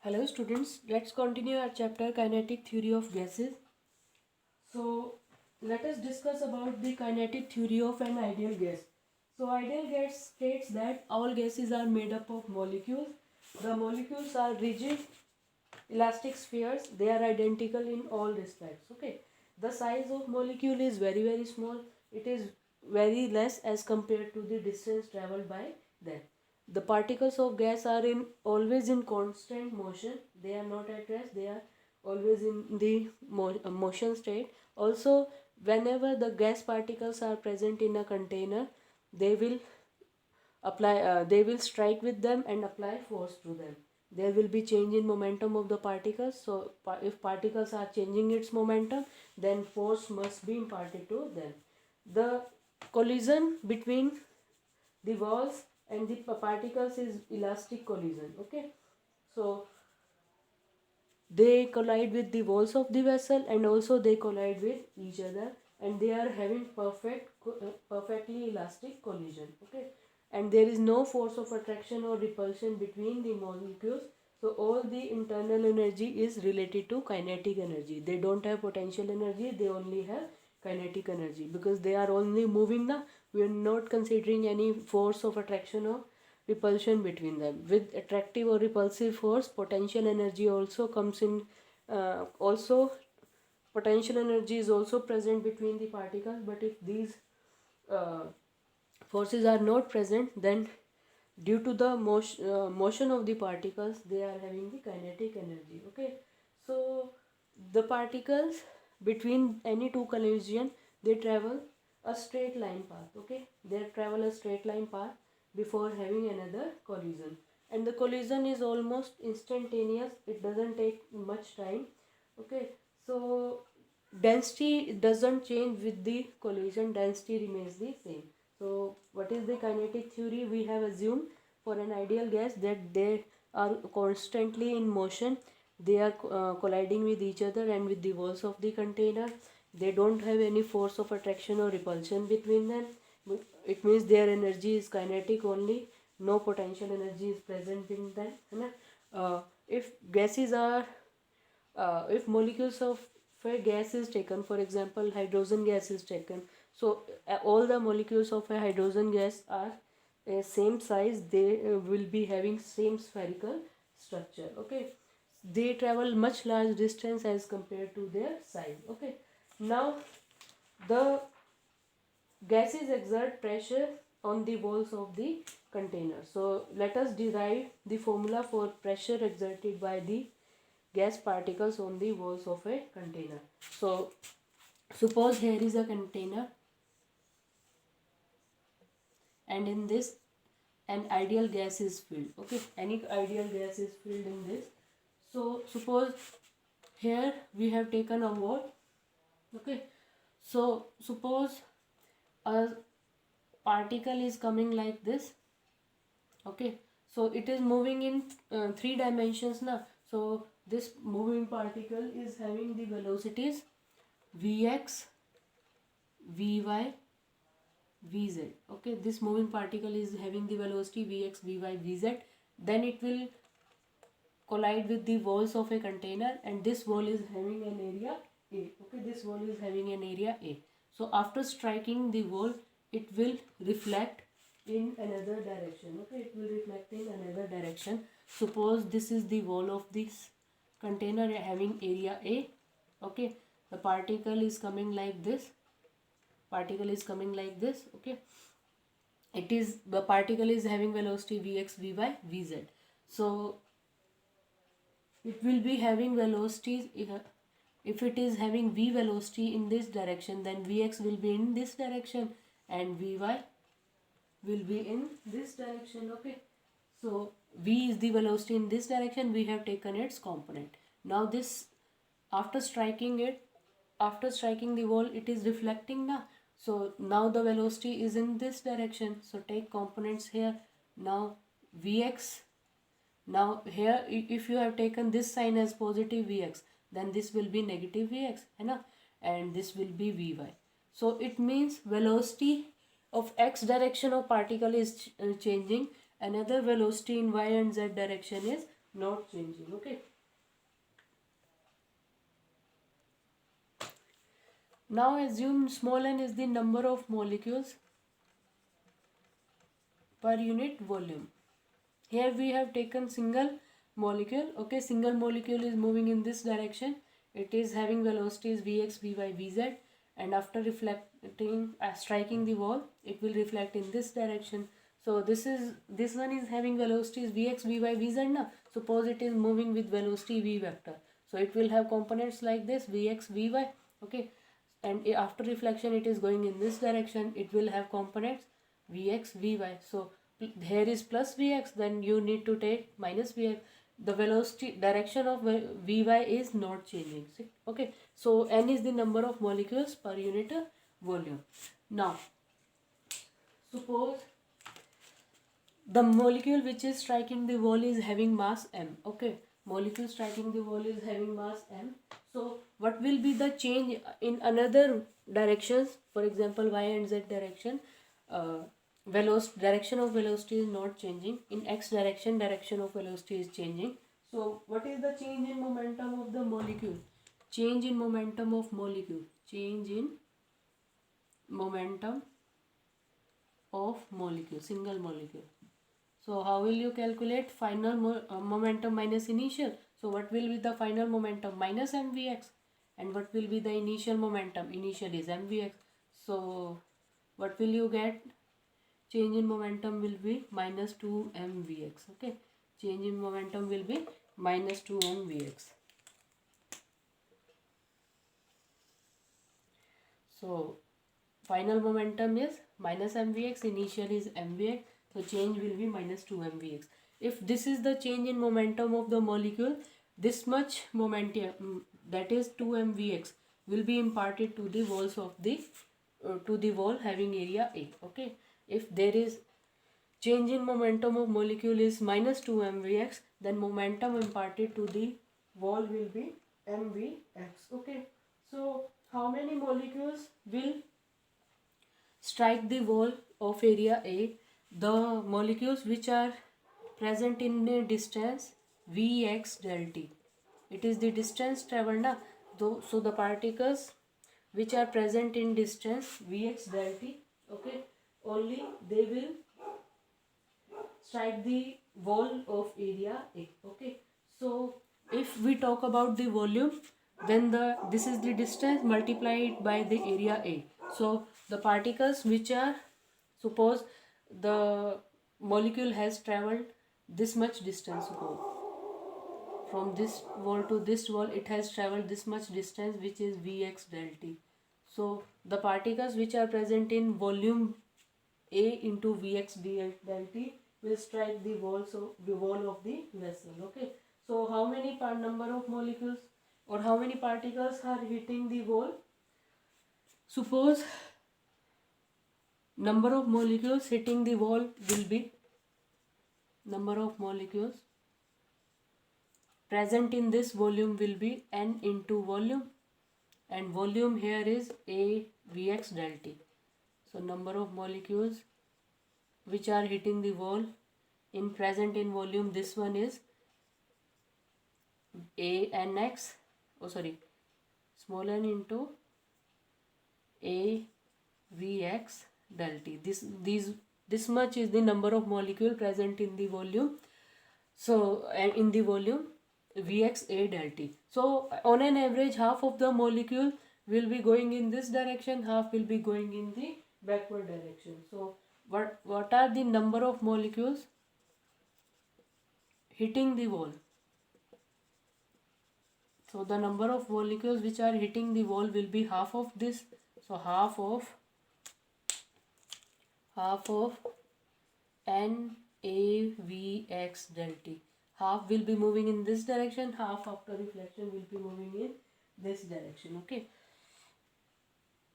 Hello students, let's continue our chapter Kinetic Theory of Gases. So let us discuss about the kinetic theory of an ideal gas. So ideal gas states that all gases are made up of molecules. The molecules are rigid elastic spheres. They are identical in all respects. Okay. The size of molecule is very small. It is very less as compared to the distance traveled by them. The particles of gas are in always in constant motion. They are not at rest. They are always in the motion state. Also, whenever the gas particles are present in a container, they will they will strike with them and apply force to them. There will be change in momentum of the particles. So if particles are changing its momentum, then force must be imparted to them. The collision between the walls and the particles is elastic collision. Okay, so they collide with the walls of the vessel and also they collide with each other, and they are having perfectly elastic collision. Okay, and there is no force of attraction or repulsion between the molecules. So all the internal energy is related to kinetic energy. They don't have potential energy, they only have kinetic energy because they are only moving. Now we are not considering any force of attraction or repulsion between them. With attractive or repulsive force, potential energy also comes in. Also, potential energy is also present between the particles. But if these uh, forces are not present, then due to the motion of the particles, they are having the kinetic energy. Okay, so the particles between any two collision, they travel a straight line path. Okay, they travel a straight line path before having another collision, and the collision is almost instantaneous. It doesn't take much time. Okay, so density doesn't change with the collision, density remains the same. So what is the kinetic theory? We have assumed for an ideal gas that they are constantly in motion. They are colliding with each other and with the walls of the container. They don't have any force of attraction or repulsion between them. It means their energy is kinetic only. No potential energy is present in them. If gases are if molecules of a gas is taken, for example hydrogen gas is taken, so all the molecules of a hydrogen gas are same size. They will be having same spherical structure. Okay, they travel much large distance as compared to their size. Okay, now the gases exert pressure on the walls of the container. So let us derive the formula for pressure exerted by the gas particles on the walls of a container. So suppose here is a container, and in this an ideal gas is filled. Okay, any ideal gas is filled in this. So suppose here we have taken a wall. Okay, so suppose a particle is coming like this. Okay, so it is moving in three dimensions now. So this moving particle is having the velocities vx, vy, vz. Okay, this moving particle is having the velocity vx, vy, vz. Then it will collide with the walls of a container, and this wall is having an area a. Okay, this wall is having an area a. So after striking the wall, it will reflect in another direction. Okay, it will reflect in another direction. Suppose this is the wall of this container having area a. Okay, the particle is coming like this. Particle is coming like this. Okay, it is the particle is having velocity vx, vy, vz. So it will be having velocities. If it is having v velocity in this direction, then vx will be in this direction and vy will be in this direction. Okay, so v is the velocity in this direction. We have taken its component. Now this, after striking it, after striking the wall, it is reflecting now. So now the velocity is in this direction. So take components here. Now vx, now here if you have taken this sign as positive vx, then this will be negative vx, है ना, and this will be vy. So it means velocity of x direction of particle is changing. Another velocity in y and z direction is not changing. Okay. Now assume small n is the number of molecules per unit volume. Here we have taken single molecule. Okay, single molecule is moving in this direction. It is having velocities Vx, Vy, Vz, and after reflecting, striking the wall, it will reflect in this direction. So this one is having velocities Vx, Vy, Vz. Now suppose it is moving with velocity V vector. So it will have components like this Vx, Vy. Okay, and after reflection, it is going in this direction. It will have components Vx, Vy. So here is plus Vx, then you need to take minus Vx. The velocity direction of Vy is not changing. Okay, so n is the number of molecules per unit volume. Now suppose the molecule which is striking the wall is having mass m. Okay, molecule striking the wall is having mass m. So what will be the change in another directions? For example, y and z direction. Direction of velocity is not changing. In x direction, direction of velocity is changing. So what is the change in momentum of the molecule? Change in momentum of molecule. Change in momentum of molecule, single molecule. So how will you calculate final momentum minus initial? So what will be the final momentum? Minus mvx. And what will be the initial momentum? Initial is mvx. So what will you get? Change in momentum will be minus 2 mvx. Okay, change in momentum will be minus 2 mvx. So final momentum is minus mvx, initial is mvx, so change will be minus 2 mvx. If this is the change in momentum of the molecule, this much momentum, that is 2 mvx, will be imparted to the walls of the to the wall having area A. Okay, if there is change in momentum of molecule is minus 2 mvx, then momentum imparted to the wall will be mvx. Okay, so how many molecules will strike the wall of area A? The molecules which are present in a distance Vx del t. It is the distance traveled na. So the particles which are present in distance Vx del t, okay, only they will strike the wall of area A. Okay, so if we talk about the volume, then this is the distance multiplied by the area A. So the particles which are, suppose the molecule has traveled this much distance, from this wall to this wall, it has traveled this much distance, which is Vx del t. So the particles which are present in volume A into Vx del t will strike the wall of the vessel. Okay, so how many number of molecules or how many particles are hitting the wall? Suppose number of molecules hitting the wall will be, number of molecules present in this volume will be n into volume, and volume here is A Vx del t. So number of molecules which are hitting the wall in present in volume, this one is A nx, small n into A Vx del t. This much is the number of molecule present in the volume. So and in the volume Vx A del t. So on an average, half of the molecule will be going in this direction, half will be going in the backward direction. So what are the number of molecules hitting the wall? So the number of molecules which are hitting the wall will be half of this. So half of NaVx del t. Half will be moving in this direction, half after reflection will be moving in this direction. Okay,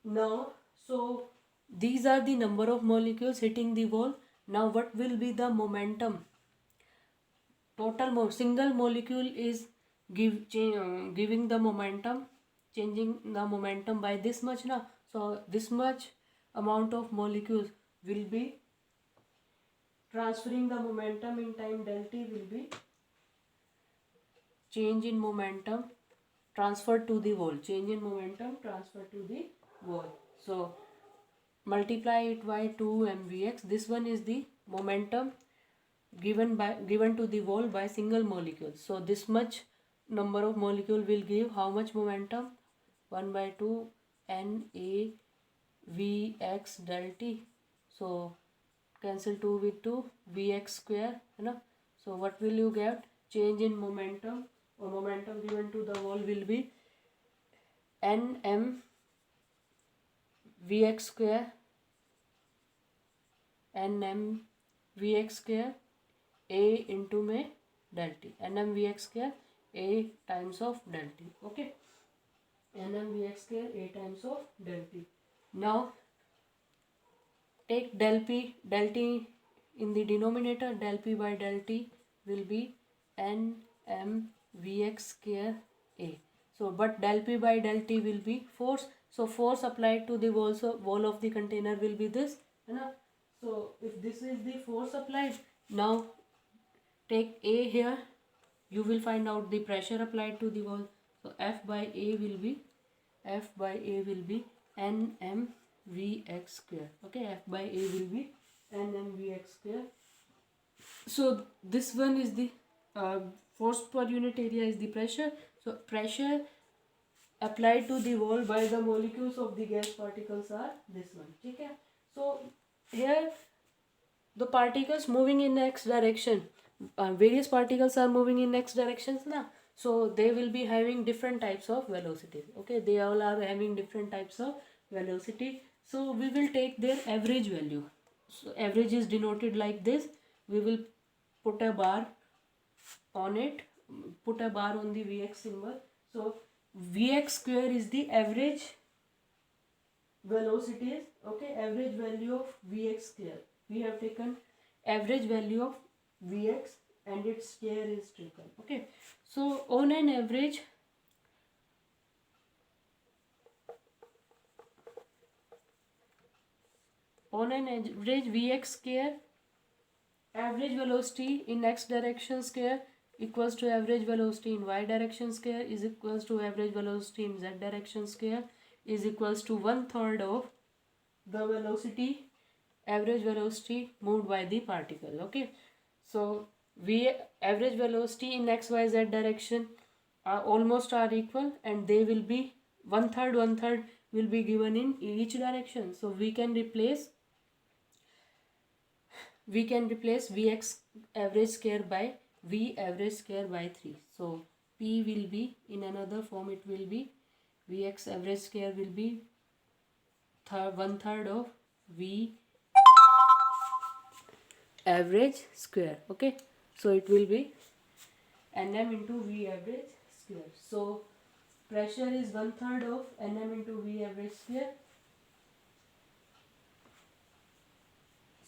now so these are the number of molecules hitting the wall. Now what will be the momentum? Total single molecule is giving the momentum, changing the momentum by this much now. So this much amount of molecules will be transferring the momentum in time del t will be change in momentum transferred to the wall. Change in momentum transferred to the wall. So multiply it by 2 mvx. This one is the momentum given to the wall by single molecule. So this much number of molecule will give how much momentum? 1 by 2 n a v x del t. So cancel 2 with 2, vx square, है ना. So what will you get? Change in momentum or momentum given to the wall will be nm vx square, nm vx square a into में del t, nm vx square a times of del t. Okay, nm vx square a times of del t. Now take del t in the denominator. Del p by del t will be nm vx square a. So but del p by del t will be force. So force applied to the wall of the container will be this, है ना. So if this is the force applied, now take a here, you will find out the pressure applied to the wall. So F by A will be nm Vx square. Okay, F by A will be nm Vx square. So this one is the force per unit area is the pressure. So pressure applied to the wall by the molecules of the gas particles are this one. Okay, so here the particles moving in x direction, various particles are moving in x directions now. So they will be having different types of velocities. Okay, they all are having different types of velocity. So we will take their average value. So average is denoted like this. We will put a bar on it, put a bar on the Vx symbol. So Vx square is the average velocities. Okay, average value of Vx square. We have taken average value of Vx and its square is taken. Okay, so on an average, Vx square, average velocity in x direction square equals to average velocity in y direction square is equals to average velocity in z direction square is equals to 1/3 of the velocity, average velocity moved by the particle. Okay, so average velocity in x y z direction are almost are equal, and they will be 1/3 will be given in each direction. So we can replace Vx average square by V average square by 3. So P will be in another form, it will be Vx average square will be 1/3 of V average square. Okay, so it will be nm into V average square. So pressure is 1/3 of nm into V average square.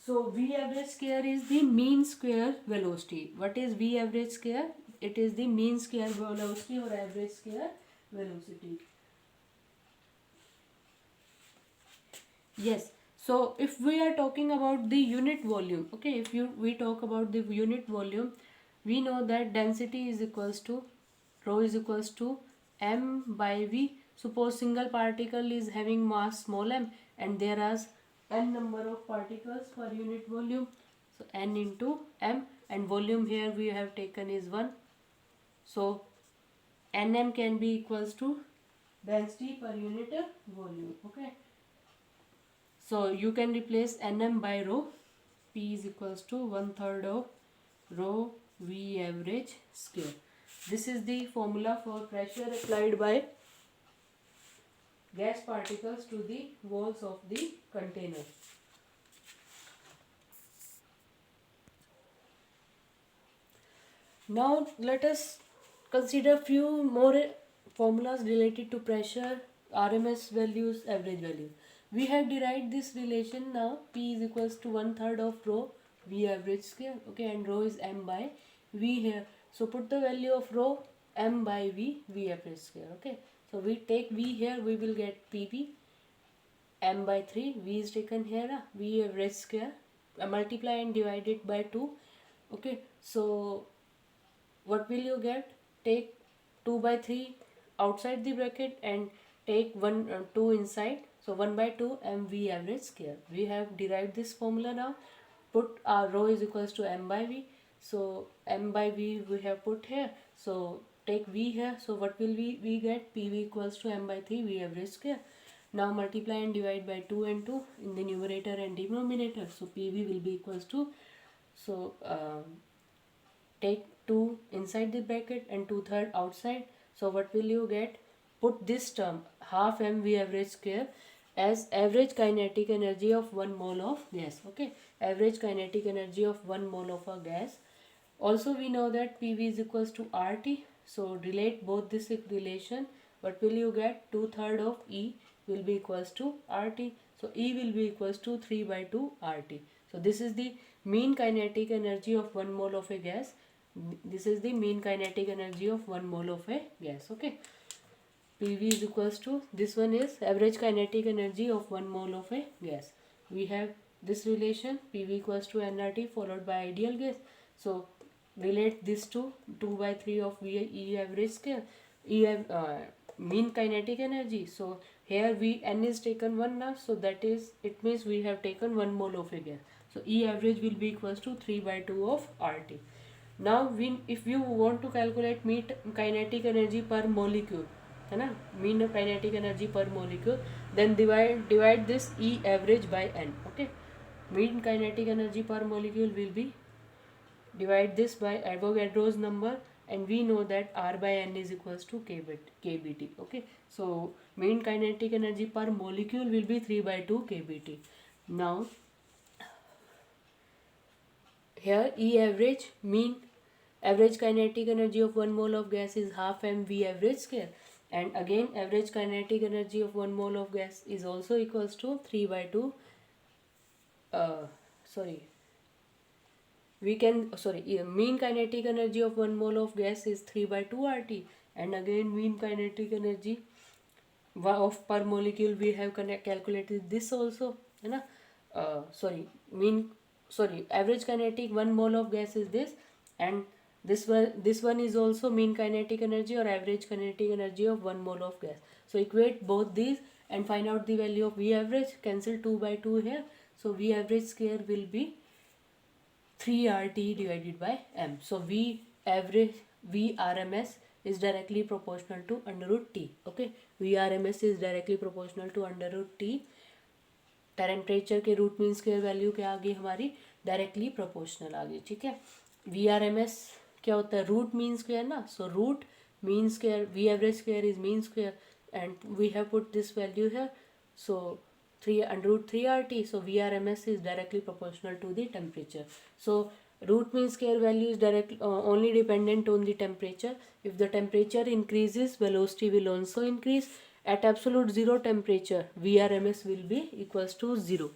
So V average square is the mean square velocity. What is V average square? It is the mean square velocity or average square velocity. Yes. So if we are talking about the unit volume, okay, if we talk about the unit volume, we know that density is equals to rho is equals to m by V. Suppose single particle is having mass small m and there are n number of particles per unit volume. So n into m, and volume here we have taken is 1. So nm can be equals to density per unit volume. Okay, so you can replace nm by rho. P is equals to 1/3 of rho V average square. This is the formula for pressure applied by gas particles to the walls of the container. Now let us consider few more formulas related to pressure, RMS values, average value. We have derived this relation now. P is equals to 1/3 of rho V average square. Okay, and rho is m by V here. So put the value of rho m by V average square. Okay, so we take V here, we will get PV m by 3. V is taken here, V average square, multiply and divide it by 2. Okay, so what will you get? Take 2 by 3 outside the bracket and take 2 inside. So 1 by 2 mv average square. We have derived this formula now. Put our rho is equals to m by v. So m by v we have put here. So take v here. So what will we get? PV equals to m by 3 v average square. Now multiply and divide by 2 and 2 in the numerator and denominator. So PV will be equals to, so take 2 inside the bracket and 2/3 outside. So what will you get? Put this term half mv average square as average kinetic energy of 1 mole of gas. Okay, average kinetic energy of 1 mole of a gas. Also we know that PV is equals to RT. So relate both this relation. What will you get? 2/3 of E will be equals to RT. So E will be equals to 3 by 2 RT. So this is the mean kinetic energy of 1 mole of a gas. This is the mean kinetic energy of 1 mole of a gas. Okay. PV is equals to, this one is average kinetic energy of 1 mole of a gas. We have this relation PV equals to nRT followed by ideal gas. So relate this to 2 by 3 of E average square, mean kinetic energy. So here n is taken 1 now, so that is, it means we have taken 1 mole of a gas. So E average will be equals to 3 by 2 of RT. Now if you want to calculate mean kinetic energy per molecule, है ना, mean kinetic energy per molecule, then divide this E average by n. Okay, mean kinetic energy per molecule will be, divide this by Avogadro's number, and we know that R by N is equals to kBT. Okay, so mean kinetic energy per molecule will be 3 by 2 kBT. Now here E average, mean average kinetic energy of 1 mole of gas is half mv average square, and again average kinetic energy of 1 mole of gas is also equals to 3 by 2 mean kinetic energy of 1 mole of gas is 3 by 2 RT, and again mean kinetic energy of per molecule we have calculated this also, है ना, average kinetic 1 mole of gas is this, and this one is also mean kinetic energy or average kinetic energy of 1 mole of gas. So equate both these and find out the value of V average. Cancel 2 by 2 here. So V average square will be 3 RT divided by M. So V RMS is directly proportional to under root T. Okay, V RMS is directly proportional to under root T. Temperature के root mean square value क्या आ गई हमारी, directly proportional आ गई. ठीक है, we R M S क्या होता है, रूट मीन स्क्वायर ना. So root mean square, we average square is mean square, and we have put this value है. So 3 under root 3 RT. So VRMS is directly proportional to the temperature. So root mean square value is only dependent on the temperature. If the temperature increases, velocity will also increase. At absolute zero temperature, VRMS will be equals to 0.